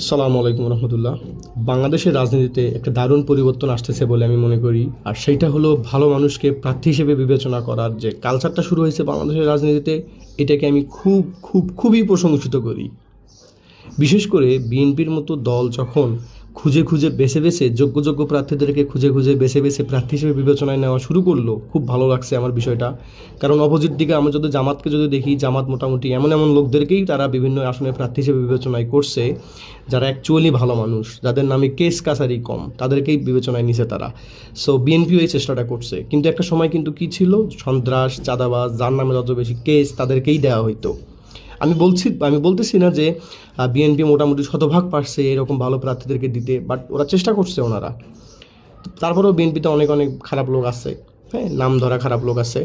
সালামু আলাইকুম রহমতুল্লাহ। বাংলাদেশের রাজনীতিতে একটা দারুণ পরিবর্তন আসতেছে বলে আমি মনে করি। আর সেইটা হলো ভালো মানুষকে প্রার্থী হিসেবে বিবেচনা করার যে কালচারটা শুরু হয়েছে বাংলাদেশের রাজনীতিতে, এটাকে আমি খুবই প্রশংসিত করি। বিশেষ করে বিএনপির মতো দল যখন খুঁজে খুঁজে বেছে যোগ্য প্রার্থীদেরকে খুঁজে বেছে প্রার্থী হিসেবে বিবেচনায় নেওয়া শুরু করলো, খুব ভালো লাগছে আমার বিষয়টা। কারণ অপোজিট দিকে আমরা যদি জামাতকে দেখি, জামাত মোটামুটি এমন লোকদেরকেই তারা বিভিন্ন আসনে প্রার্থী হিসেবে বিবেচনায় করছে যারা অ্যাকচুয়ালি ভালো মানুষ, যাদের নামে কেস কাছারি কম, তাদেরকেই বিবেচনায় নিছে তারা। সো বিএনপিও এই চেষ্টাটা করছে, কিন্তু একটা সময় কিন্তু কি ছিল, সন্ত্রাস, চাঁদাবাজ, যার নামে যত বেশি কেস তাদেরকেই দেওয়া হইতো। আমি বলতেছি না যে বিএনপি মোটামুটি শতভাগ পারছে এরকম ভালো প্রার্থীদেরকে দিতে, বাট ওরা চেষ্টা করছে ওনারা। তারপরেও বিএনপিতে অনেক খারাপ লোক আছে, হ্যাঁ, নাম ধরা খারাপ লোক আছে।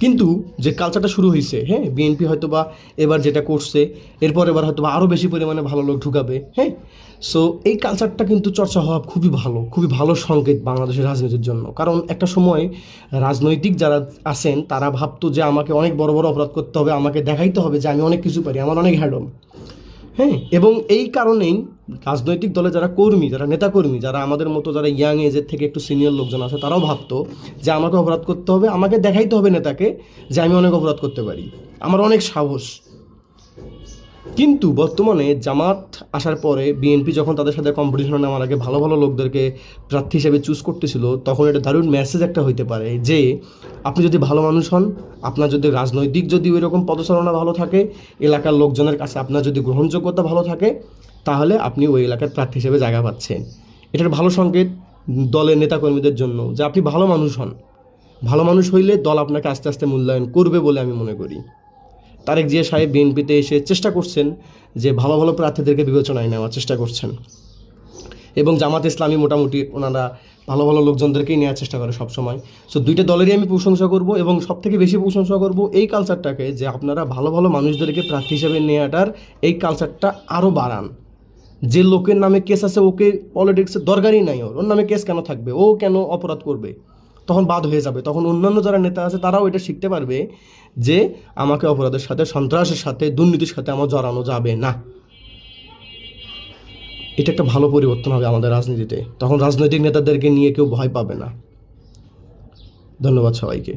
কিন্তু যে কালচারটা শুরু হয়েছে, হ্যাঁ, বিএনপি হয়তো বা এবার যেটা করছে, এবার হয়তো বা আরও বেশি পরিমাণে ভালো লোক ঢুকাবে, হ্যাঁ। সো এই কালচারটা কিন্তু চর্চা হওয়া খুবই ভালো সংকেত বাংলাদেশের রাজনীতির জন্য। কারণ একটা সময় রাজনৈতিক যারা আছেন তারা ভাবতো যে আমাকে অনেক বড় অপরাধ করতে হবে, আমাকে দেখাইতে হবে যে আমি অনেক কিছু পারি, আমার অনেক হ্যাডম, হ্যাঁ। এবং এই কারণেই রাজনৈতিক দলে যারা নেতাকর্মী, যারা আমাদের মতো যারা ইয়াং এজের থেকে একটু সিনিয়র লোকজন আছে, তারাও ভাবতো যে আমাকে অপরাধ করতে হবে, আমাকে দেখাইতে হবে নেতাকে যে আমি অনেক অপরাধ করতে পারি, আমার অনেক সাহস। কিন্তু বর্তমানে জামাত আসার পরে বিএনপি যখন তাদের সাথে কম্পিটিশনে নামার আগে ভালো লোকদেরকে প্রার্থী হিসেবে চুজ করতেছিল, তখন এটা দারুণ মেসেজ একটা হইতে পারে যে আপনি যদি ভালো মানুষ হন, আপনার যদি রাজনৈতিক ওই রকম পদচারণা ভালো থাকে, এলাকার লোকজনের কাছে আপনার যদি গ্রহণযোগ্যতা ভালো থাকে, তাহলে আপনি ওই এলাকার প্রার্থী হিসেবে জায়গা পাচ্ছেন। এটার ভালো সংকেত দলের নেতাকর্মীদের জন্য যে আপনি ভালো মানুষ হন। ভালো মানুষ হইলে দল আপনাকে আস্তে আস্তে মূল্যায়ন করবে বলে আমি মনে করি। তারেক জিয়া সাহেব বিএনপিতে এসে চেষ্টা করছেন যে ভালো প্রার্থীদেরকে বিবেচনায় নেওয়ার চেষ্টা করছেন, এবং জামাত ইসলামী মোটামুটি ওনারা ভালো লোকজনদেরকেই নেওয়ার চেষ্টা করে সবসময়। সো দুইটা দলেরই আমি প্রশংসা করব, এবং সবথেকে বেশি প্রশংসা করব এই কালচারটাকে, যে আপনারা ভালো মানুষদেরকে প্রার্থী হিসেবে নেওয়াটার এই কালচারটা আরও বাড়ান। যে লোকের নামে কেস আছে ওকে পলিটিক্সের দরকারই নাই, ওর নামে কেস কেন থাকবে, ও কেন অপরাধ করবে, তখন বাদ হয়ে যাবে। তখন অন্যান্য যারা নেতা আছে তারাও এটা শিখতে পারবে যে আমাকে অপরাধের সাথে, সন্ত্রাসের সাথে, দুর্নীতির সাথে আমার জড়ানো যাবে না। এটা একটা ভালো পরিবর্তন হবে আমাদের রাজনীতিতে। তখন রাজনৈতিক নেতাদেরকে নিয়ে কেউ ভয় পাবে না। ধন্যবাদ সবাইকে।